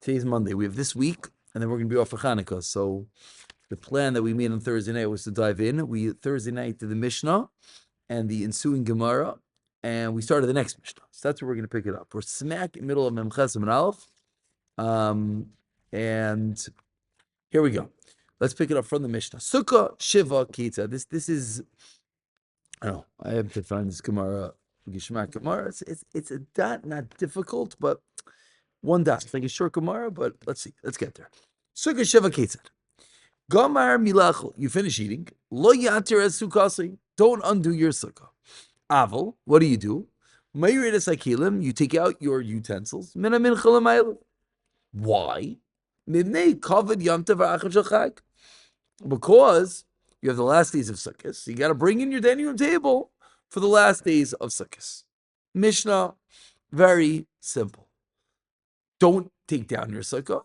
Today's Monday. We have this week, and then we're going to be off for Hanukkah. So the plan that we made on Thursday night was to dive in. We Thursday night did the Mishnah and the ensuing Gemara, and we started the next Mishnah. So that's where we're going to pick it up. We're smack in the middle of Mem Ches and Aleph, and here we go. Let's pick it up from the Mishnah. Sukkah Shiva Kita. This is, I don't know. I have to find this Gemara. Gishmak Gemara. It's a dot, not difficult, but one dot. It's like a short Gemara, but let's see. Let's get there. Sukkah Shiva Ketzad. Gamar milachol. You finish eating. Lo yatir es sukkasi. Don't undo your sukkah. Aval. What do? Mayrid es akilim. You take out your utensils. Mina min chalamayel. Why? Mibnei kavod yom tov v'achad shel chag. Because you have the last days of Sukkot. So you got to bring in your dining room table for the last days of Sukkot. Mishnah, very simple. Don't take down your sukkah,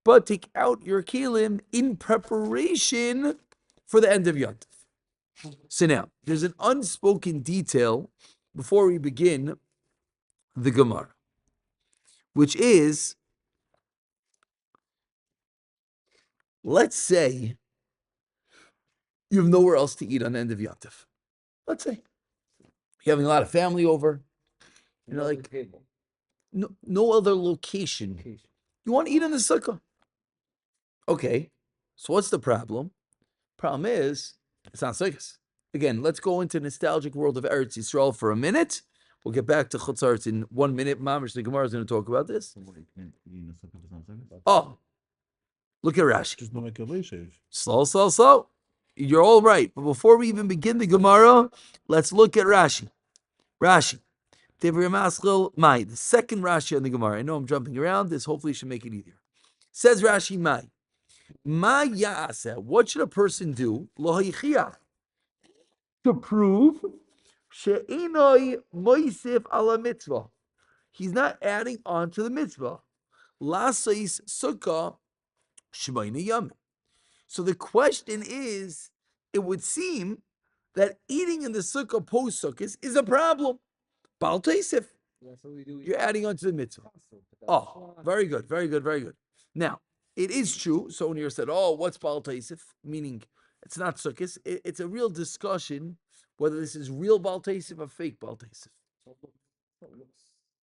but take out your kelim in preparation for the end of Yontif. So now, there's an unspoken detail before we begin the Gemara, which is, let's say you have nowhere else to eat on the end of Yontif. Let's say you're having a lot of family over, like no other location. You want to eat on the sukkah. Okay, so what's the problem? Problem is, it's not sukkahs. Again, let's go into nostalgic world of Eretz Yisrael for a minute. We'll get back to Chutz Aretz in 1 minute. Mamish, the Gemara is going to talk about this. Oh, look at Rashi. Slow. You're all right. But before we even begin the Gemara, let's look at Rashi. The second Rashi on the Gemara. I know I'm jumping around. This hopefully should make it easier. Says Rashi, Ma ya'aseh. What should a person do? Lo hayichiach. To prove she'enoi moisif ala mitzvah. He's not adding on to the mitzvah. Lasais sukkah shmayna yam. So the question is, it would seem that eating in the sukkah post sukkahs is a problem. Bal teisif. You're adding on to the mitzvah. Oh, very good. Now, it is true. Someone here said, what's Bal Teisif? Meaning, it's not sukkahs. It's a real discussion whether this is real Bal Teisif or fake Bal Teisif.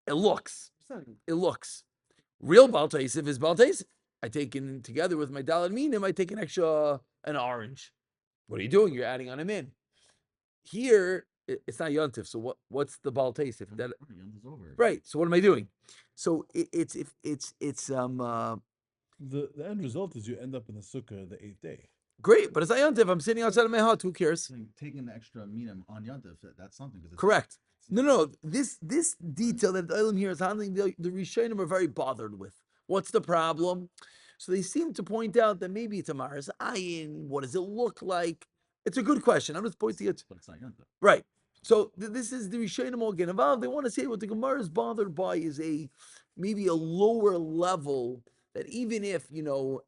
It looks. Real Bal Teisif is Bal Teisif. I take in together with my dalad minim, I take an orange. What are you doing? You're adding on a min. Here, it's not yontif. So what's the Bal Teisif? Yontif's over. Right. So what am I doing? So it's The end result is you end up in the sukkah the 8th day. Great, but it's not yontif. I'm sitting outside of my hut. Who cares? So taking the extra minim on yontif, that's something. Correct. No. This detail that the Olam here is handling, the Rishonim are very bothered with. What's the problem? So they seem to point out that maybe it's a Maris Ayin. What does it look like? It's a good question. I'm just pointing it. But it's not yontif. Right. So this is the Rishonim all getting involved. They want to say what the Gemara is bothered by is maybe a lower level, that even if,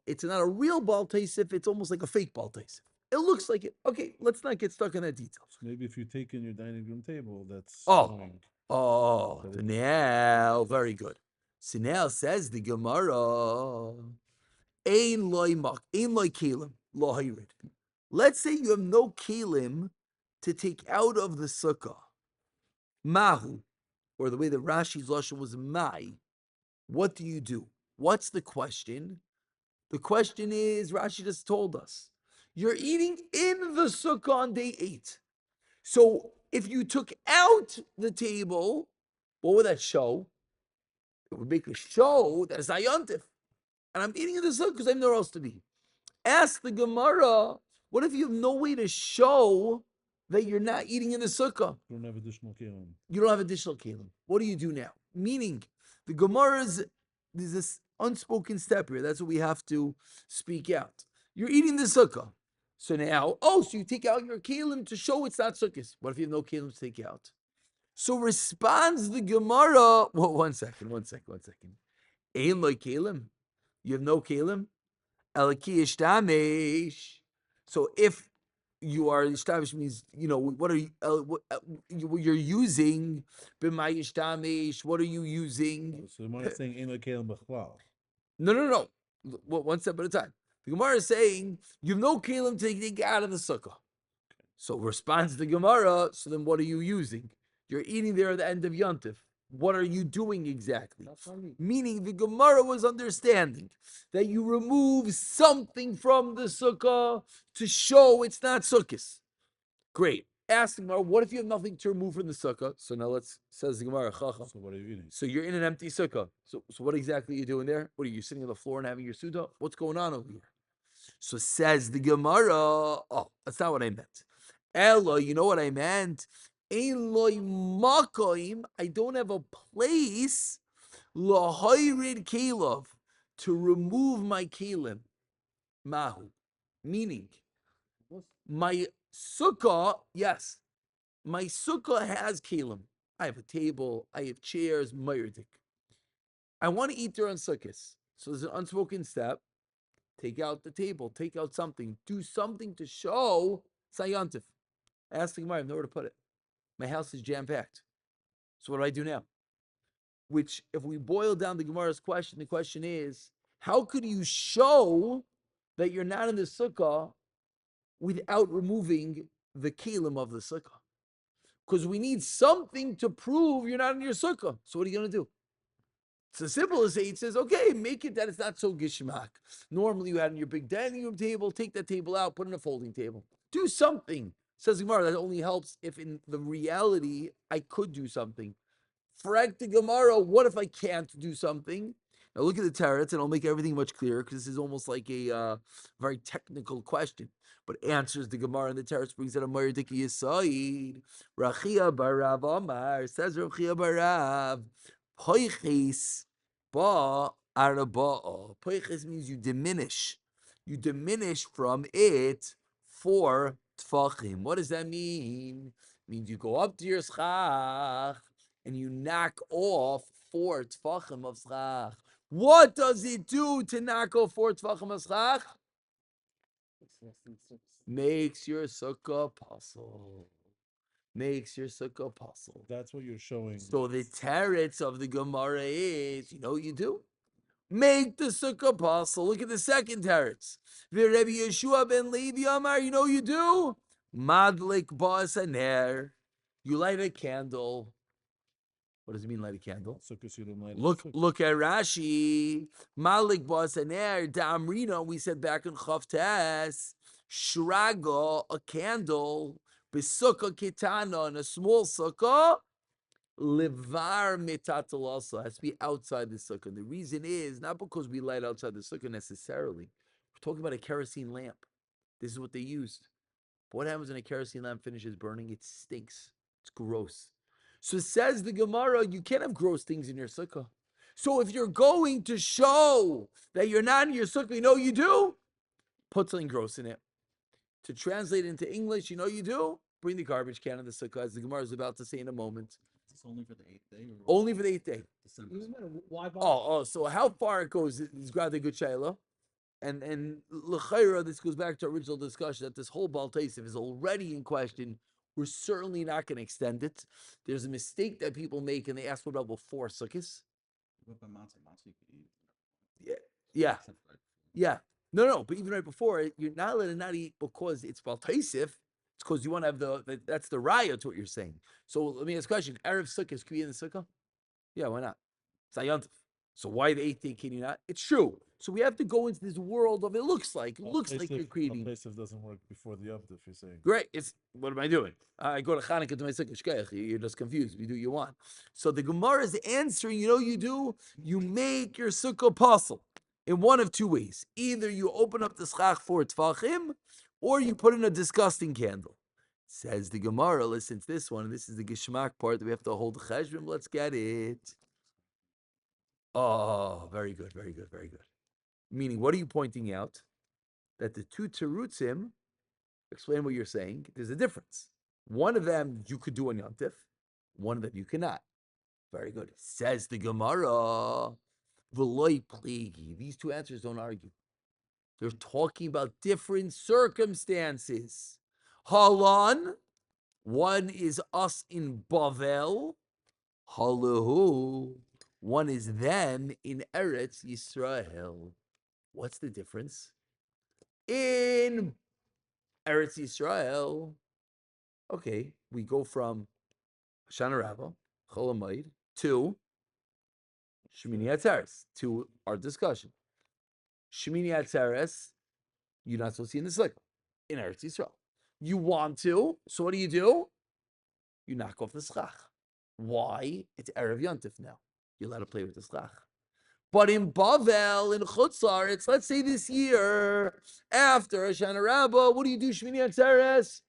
it's not a real Bal Teisif, it's almost like a fake Bal Teisif. It looks like it. Okay, let's not get stuck in that detail. So maybe if you take in your dining room table, that's... Now, very good. So now says the Gemara, Ein loy kelim, lo hayrid. Let's say you have no kelim to take out of the sukkah. Mahu, or the way that Rashi's lashon was mai. What do you do? What's the question? The question is, Rashi just told us, you're eating in the sukkah on day 8. So if you took out the table, what would that show? It would make a show that it's ayontif. And I'm eating in the sukkah because I have nowhere else to be. Ask the Gemara, what if you have no way to show that you're not eating in the sukkah? You don't have additional kelim. You don't have additional kelim. What do you do now? Meaning, the Gemara's, there's this unspoken step here. That's what we have to speak out. You're eating the sukkah. So now, so you take out your kelim to show it's not sukkahs. What if you have no kelim to take out? So responds the Gemara. Well, one second. Ein lo kelim. You have no kelim. Elaki ishtamish. So if you are ishtamish means what are you? You're using b'may ishtamish. What are you using? So the Gemara is saying ein lo kelim b'chlal. No. One step at a time. The Gemara is saying you have no kelim to take out of the sukkah. So responds the Gemara, so then what are you using? You're eating there at the end of Yontif. What are you doing exactly? Meaning the Gemara was understanding that you remove something from the sukkah to show it's not sukkahs. Great. Ask the Gemara, what if you have nothing to remove from the sukkah? So now says the Gemara, Chacham. So what are you eating? So you're in an empty sukkah. So what exactly are you doing there? What are you sitting on the floor and having your suda? What's going on over here? So says the Gemara, oh, that's not what I meant. Ella, you know what I meant? Eloi makoim, I don't have a place lahayrid kelav to remove my kelim. Mahu, meaning my sukkah, yes, my sukkah has kelim. I have a table, I have chairs, mayerdik. I want to eat there on sukkahs. So there's an unspoken step. Take out the table, take out something, do something to show Sayantif. Ask the Gemara, I have nowhere to put it. My house is jam-packed. So what do I do now? Which, if we boil down the Gemara's question, the question is, how could you show that you're not in the sukkah without removing the kelim of the sukkah? Because we need something to prove you're not in your sukkah. So what are you going to do? So simple as it says, okay, make it that it's not so gishmak. Normally you had in your big dining room table, take that table out, put in a folding table. Do something. Says Gemara, that only helps if in the reality I could do something. Frag the Gemara, what if I can't do something? Now look at the teretz, and I'll make everything much clearer because this is almost like a very technical question. But answers the Gemara, and the teretz brings out a Mayrdiki Yisaid. Rachia Barav Amar, says Rachia Barav, Poiches ba arba'a. Poiches means you diminish. You diminish from it 4 tfachim. What does that mean? It means you go up to your schach and you knock off 4 tfachim of schach. What does it do to knock off 4 tfachim of schach? Makes your sukkah puzzle. Makes your sukkah puzzle. That's what you're showing. So the teretz of the Gemara is, you know what you do? Make the sukkah puzzle. Look at the second teretz. Rabbi Yeshua ben Levi Amar, you know what you do? Madlik ba'as haner. You light a candle. What does it mean, light a candle? Look at Rashi. Malik ba'as haner da'amrina. We said back in Chavtes, shraga, a candle. Besukkah kitana, in a small sukkah, levar metatal also has to be outside the sukkah. The reason is not because we light outside the sukkah necessarily. We're talking about a kerosene lamp. This is what they used. But what happens when a kerosene lamp finishes burning? It stinks. It's gross. So says the Gemara, you can't have gross things in your sukkah. So if you're going to show that you're not in your sukkah, you know you do? Put something gross in it. To translate into English, you know you do? Bring the garbage can in the sukkah, as the Gemara is about to say in a moment. It's only for the 8th day? Only for the 8th day. December. Why bother? So how far it goes is rather good shayla. And l'chayra, this goes back to our original discussion that this whole Baal Teisif is already in question. We're certainly not going to extend it. There's a mistake that people make, and they ask what about before sukkahs? What about matzah? Matzah you could eat. Yeah. Except for right before. Yeah. No, but even right before, you're not allowed to not eat because it's Baal Teisif. It's because you want to have that's the raya to what you're saying. So let me ask a question. Erev sukkahs, can you eat in the sukkah? Yeah, why not? Sayantif. So why the 8th day can you not? It's true. So we have to go into this world of it looks like you're creating. Al-Pesach doesn't work before the Yom Tov, you're saying. Great. It's what am I doing? I go to Chanukah to my sukkah. You're just confused. You do what you want. So the Gemara is answering. You know what you do? You make your sukkah puzzle in one of two ways. Either you open up the schach for tfachim, or you put in a disgusting candle. Says the Gemara. Listen to this one. This is the geshmak part that we have to hold the cheshbon. Let's get it. Oh, very good. Meaning, what are you pointing out? That the two terutzim explain what you're saying. There's a difference. One of them you could do on Yom Tif. One of them you cannot. Very good. Says the Gemara. V'loi pligi. These two answers don't argue. They're talking about different circumstances. Halan. One is us in Bavel. Halahu. One is them in Eretz Yisrael. What's the difference? In Eretz Yisrael, okay, we go from Shana Rabbah, Chol Hamoed, to Shemini Atzeres, to our discussion. Shemini Atzeres, you're not supposed to see in the sukkah in Eretz Yisrael. You want to, so what do? You knock off the schach. Why? It's Erev Yontif now. You're allowed to play with the schach. But in Bavel, in Chutzlaretz, let's say this year, after Hoshana Rabbah, what do you do, Shmini Atzeres?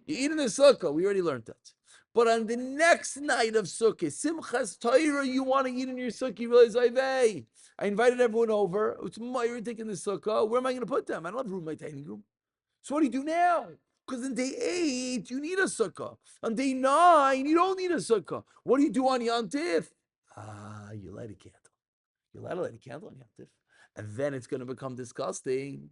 You eat in the sukkah. We already learned that. But on the next night of Sukkah, Simchas Torah, you want to eat in your sukkah, you realize, I invited everyone over. It's Meir taking the sukkah. Where am I going to put them? I don't have room in my tiny room. So what do you do now? Because on day 8, you need a sukkah. On day 9, you don't need a sukkah. What do you do on Yom Tif? You light a candle. You're allowed to light a candle on Yom Tif. And then it's going to become disgusting.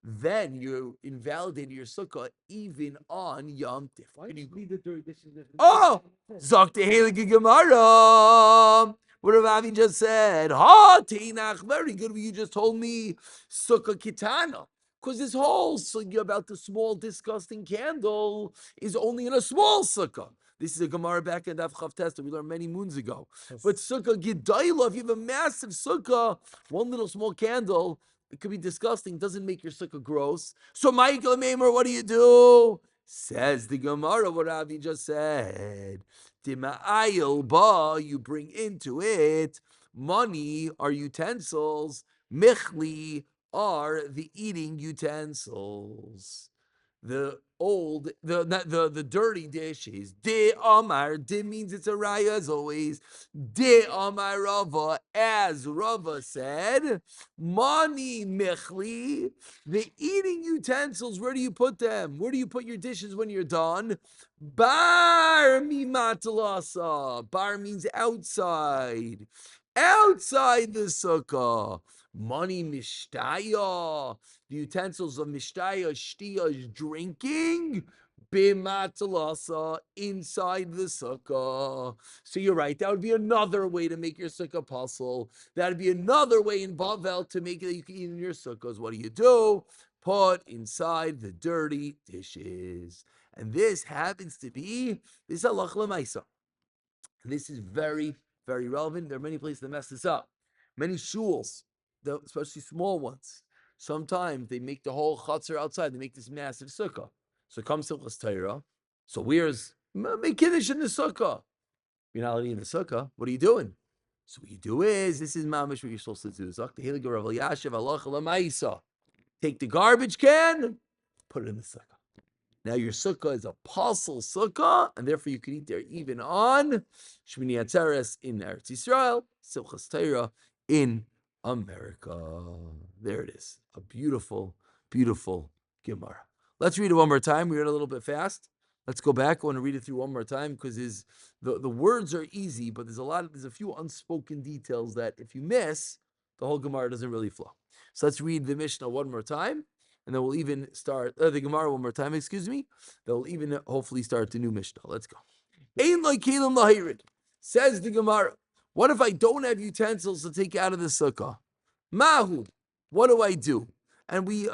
Then you invalidate your sukkah even on Yom Tif. Why do you leave the dirty dishes? Oh! Zok the Heilige Gemara. What Rav Avi just said. Ha, Teinach. Very good what you just told me. Sukkah Kitana. Because this whole sukkah about the small, disgusting candle is only in a small sukkah. This is a Gemara back in Daf Chav Test that we learned many moons ago. But sukkah Gedayla, if you have a massive sukkah, one little small candle, it could be disgusting, doesn't make your sukkah gross. So Michael Maimer, what do? Says the Gemara, what Avi just said. Dima'ayil ba, you bring into it money or utensils. Michli are the eating utensils. The dirty dish is de amar. De means it's a raya as always. De amar Rava, as Rava said, mani michli. The eating utensils, where do you put them? Where do you put your dishes when you're done? Bar mi matalasa. Bar means outside. Outside the sukkah. Money mishtaya, the utensils of mishtaya, shtia is drinking, bimatalasa, inside the sukkah. So you're right, that would be another way to make your sukkah puzzle. That would be another way in Bavel to make it that you can eat in your sukkahs. What do? Put inside the dirty dishes. And this happens to be, this is halach l'maisa. This is very, very relevant. There are many places that mess this up. Many shuls, especially small ones, sometimes they make the whole chutzner outside. They make this massive sukkah. So comes Simchas Torah. So where's make kiddush in the sukkah? You're not allowed to eat in the sukkah. What are you doing? So what you do is, this is mamish what you're supposed to do. Take the garbage can, put it in the sukkah. Now your sukkah is a apostle sukkah, and therefore you can eat there even on Shmini Atzeres in Eretz Yisrael, Simchas Torah in America. There it is. A beautiful, beautiful Gemara. Let's read it one more time. We read it a little bit fast. Let's go back. I want to read it through one more time because the words are easy, but there's a few unspoken details that if you miss, the whole Gemara doesn't really flow. So let's read the Mishnah one more time. And then we'll even start the Gemara one more time, excuse me. They'll even hopefully start the new Mishnah. Let's go. Ein lo kelim lahirid. Says the Gemara, what if I don't have utensils to take out of the sukkah? Mahu, what do I do? And we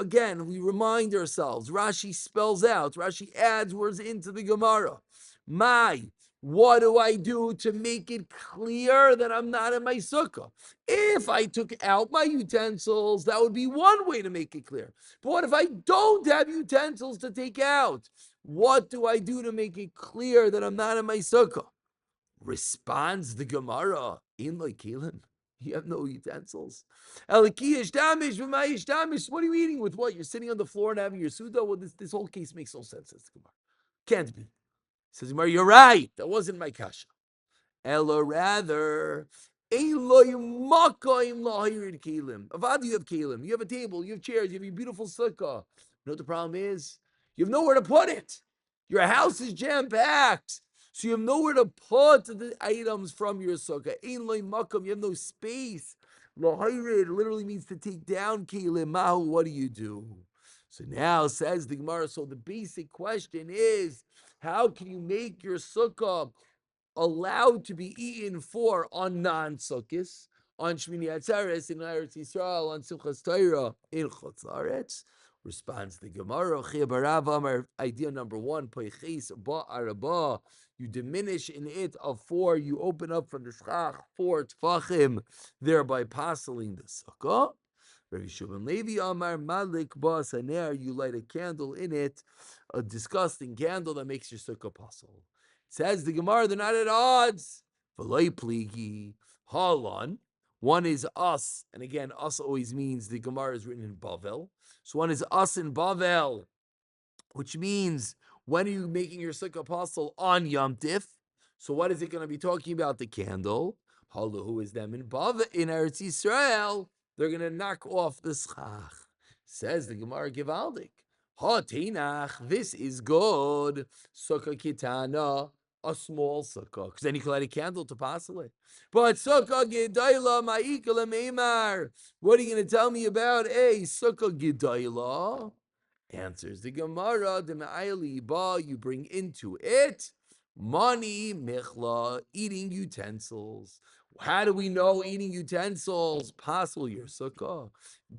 remind ourselves, Rashi spells out, Rashi adds words into the Gemara. What do I do to make it clear that I'm not in my sukkah? If I took out my utensils, that would be one way to make it clear. But what if I don't have utensils to take out? What do I do to make it clear that I'm not in my sukkah? Responds the Gemara, in like Kelim. You have no utensils. What are you eating with? What? You're sitting on the floor and having your suda? Well, this whole case makes no sense, says the Gemara. Can't be. Says Gemara, you're right. That wasn't my kasha. Ella rather, avad, you have kelim. You have a table. You have chairs. You have your beautiful sukkah. You know what the problem is? You have nowhere to put it. Your house is jam-packed. So you have nowhere to put the items from your sukkah. You have no space. Lahayrid literally means to take down kelim. Mahu, what do? So now says the Gemara, so the basic question is, how can you make your sukkah allowed to be eaten for on non-sukkis, on Shmini Atzeres in Eretz Yisrael, on Simchas Torah in Chutz La'aretz? Responds the Gemara, Chia Barav Amar, idea number one, Poiches Ba'arabah, you diminish in it of 4, you open up from the Shchach 4 Tfachim, thereby parceling the Sukkah. Rabbi Shimon Levi Amar Malik Bas Haner, you light a candle in it, a disgusting candle that makes your Sukkah possible. Says the Gemara, they're not at odds. V'loi pligi halon. One is us, and again, us always means the Gemara is written in Bavel. So one is us in Bavel, which means when are you making your Sukkah apostle on Yom Tif? So what is it going to be talking about? The candle. Halu, who is them in Bavel in Eretz Yisrael? They're going to knock off the schach. Says the Gemara Givaldik. Ha tinach, this is good. Sukkah kitana, a small sukkah, because then you can light a candle to apostle it. But sukkah gedayla ma'ikala meimar. What are you going to tell me about a sukkah gedayla? Answers the Gemara, the Ma'ayli Ba, you bring into it money, michla, eating utensils. How do we know eating utensils? Possible your sukkah.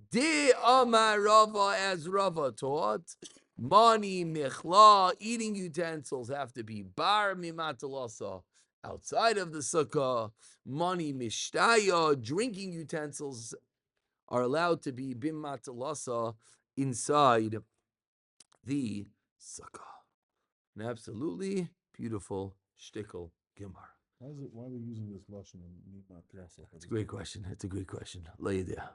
De Amar Rava, as Rava taught, money, michla, eating utensils have to be bar mimatalasa, outside of the sukkah. Money, mishtaya, drinking utensils are allowed to be bim matalasa, inside the sukkah. An absolutely beautiful shtickle gemara. Why are we using this lashon in Nima Piasa? It's a great question. It's a great question. Layadea.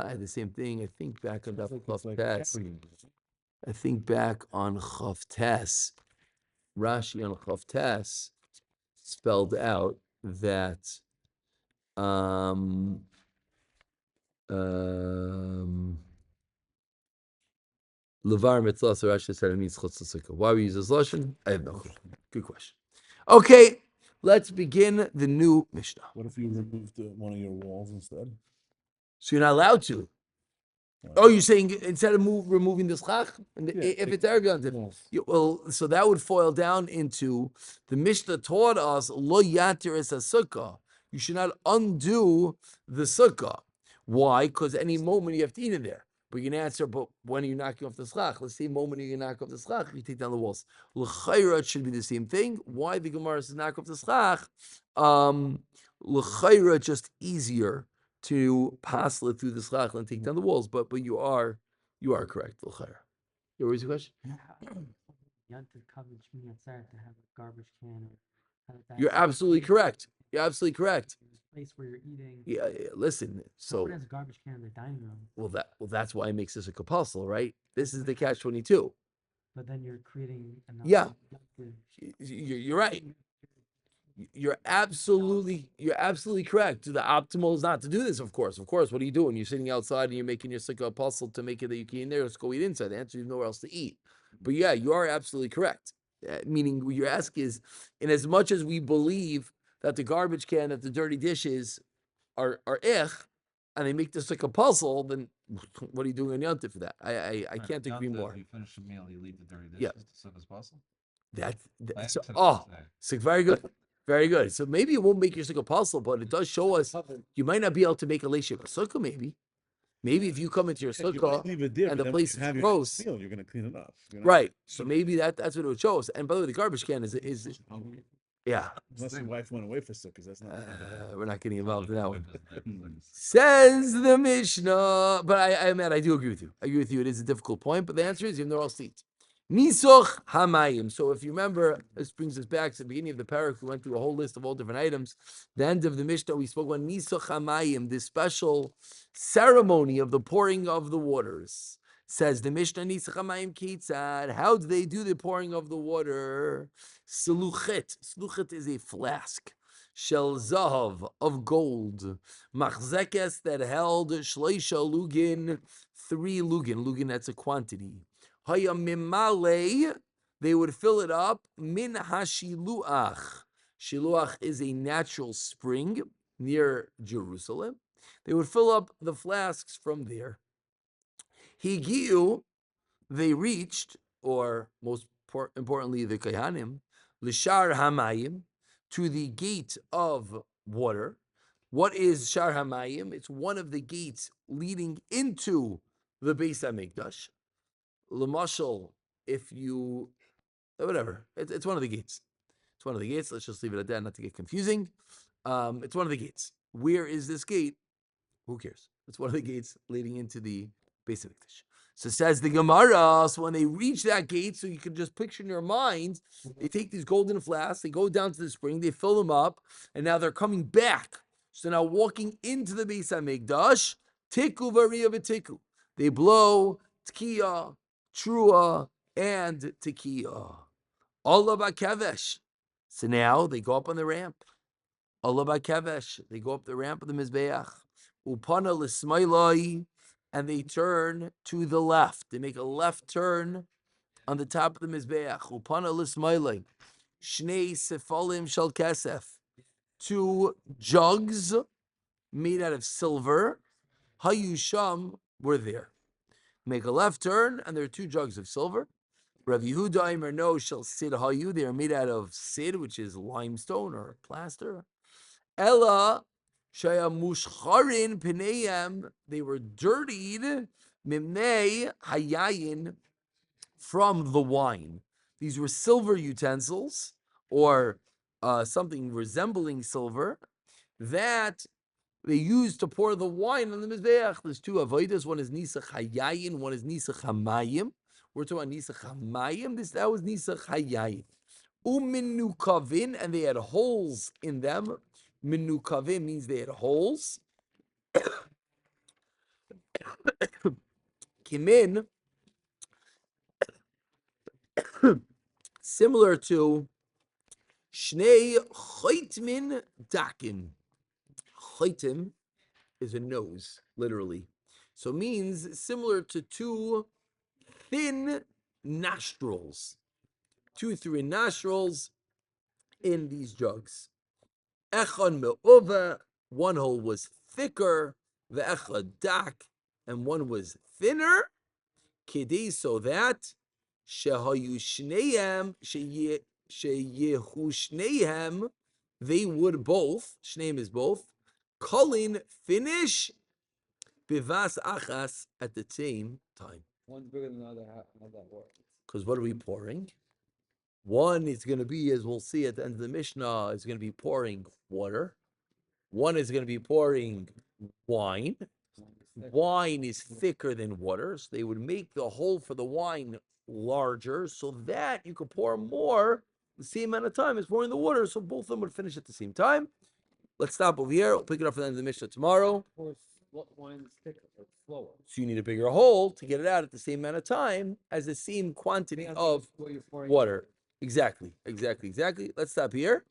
I had the same thing. I think back on Chav I think back on Chav Tes. Rashi on Chav Tes spelled out that Levar mitzvah, so Rashi said it means chutz l'sukkah. Why we use this lashon? I have no clue. Good question. Okay, let's begin the new Mishnah. What if you removed one of your walls instead? So you're not allowed to. Oh, you're saying instead of removing the schach, if it's Erev Yom Tov, well, so that would foil down into the Mishnah taught us lo yatir es sukkah. You should not undo the sukkah. Why? Because any moment you have to eat in there. But you can answer, but when are you knocking off the schach? Let's say moment you knock off the schach, you take down the walls. L'chayra, it should be the same thing. Why the Gemara says knock off the schach? L'chayra, just easier to pass it through the schach and take down the walls, but you are correct. L'chayra. What was your question? You're absolutely correct. You're absolutely correct. Place where you're eating. Yeah. Listen. So has a garbage can in the dining room. Well, that's why it makes this a compulsal, right? This is the catch-22. But then you're creating another. Yeah. You're right. You're absolutely correct. The optimal is not to do this, of course. What are you doing? You're sitting outside and you're making your sukkah apostle to make it that you can eat in there. Let's go eat inside. The answer is nowhere else to eat. But yeah, you are absolutely correct. Meaning what you ask is, in as much as we believe that the garbage can, that the dirty dishes are ich, and they make this like a puzzle, then what are you doing on Yom Tov for that? I can't agree more. You finish the meal, you leave the dirty dishes Yeah. to suck as possible. So very good. Very good. So maybe it won't make your sukkah puzzle, but it does show us you might not be able to make a leishik sukkah. Maybe if you come into your sukkah and the place is gross, you're going to clean it up. right? So maybe that's what it would show us. And by the way, the garbage can is yeah. Unless your wife went away for sukkahs, that's not. We're not getting involved in that one. Says the Mishnah, but I do agree with you. It is a difficult point, but the answer is you have no else to eat. Nisoch hamayim. So if you remember, this brings us back to the beginning of the parak. We went through a whole list of all different items. The end of the Mishnah, we spoke about nisoch hamayim, this special ceremony of the pouring of the waters. Says the Mishnah, nisoch hamayim kitzad. How do they do the pouring of the water? Sluchet. Sluchet is a flask. Shel zahav, of gold. Machzekes, that held shleisha lugin, 3 lugin. Lugin, that's a quantity. Hayamimale, they would fill it up. Min hashiluach. Shiluach is a natural spring near Jerusalem. They would fill up the flasks from there. Higiu, they reached, or most importantly, the Kayanim, Lishar Hamayim, to the gate of water. What is Shar HaMayim? It's one of the gates leading into the Beis HaMikdash. L'mashal, if you, whatever, it's one of the gates. It's one of the gates. Let's just leave it at that, not to get confusing. It's one of the gates. Where is this gate? Who cares? It's one of the gates leading into the Beis HaMikdash. So says the Gemara, so when they reach that gate, so you can just picture in your mind, they take these golden flasks, they go down to the spring, they fill them up, and now they're coming back. So now walking into the Beis HaMikdash, tiku variya v'tiku. They blow tkiya, trua, and tekiya. Allah ba'kavesh. So now they go up on the ramp. Allah ba'kavesh. They go up the ramp of the Mizbeach. Upana l'smailai. And they turn to the left. They make a left turn on the top of the Mizbeach. Upana l'smailai. Shnei sefalim shel kesef. 2 jugs made out of silver. Hayusham were there. Make a left turn, and there are 2 jugs of silver. Rav Yehuda Aimer no shall sid hayu. They are made out of sid, which is limestone or plaster. Ella shaya mushcharin pinayim. They were dirtied mimnei hayayin, from the wine. These were silver utensils, or something resembling silver, that they used to pour the wine on the Mizbeach. There's 2 avodas. One is Nisach Hayayin, one is Nisach Hamayim. We're talking about Nisach Hamayim. That was Nisach Hayayin. Uminukavin, and they had holes in them. Minukavin means they had holes. Kimin, similar to Shnei Chaytmin Dakin. Chaytim is a nose, literally. So it means similar to 2 thin nostrils. 2 thin nostrils in these jugs. Echad me'ova, one hole was thicker, ve'echad dak, and one was thinner. Kidei, so that shehayu shneim, sheyehu shneim, they would both, shneim is both, Colin finish bivas achas at the same time. One's bigger than the other. How that works? Because what are we pouring? One is going to be, as we'll see at the end of the Mishnah, is going to be pouring water. One is going to be pouring wine. Wine is thicker than water, so they would make the hole for the wine larger so that you could pour more the same amount of time as pouring the water, so both of them would finish at the same time. Let's stop over here. We'll pick it up for the end of the Mishnah tomorrow. Of course, one's thicker, so it's slower. So you need a bigger hole to get it out at the same amount of time as the same quantity of What you're pouring. water. Exactly. Let's stop here.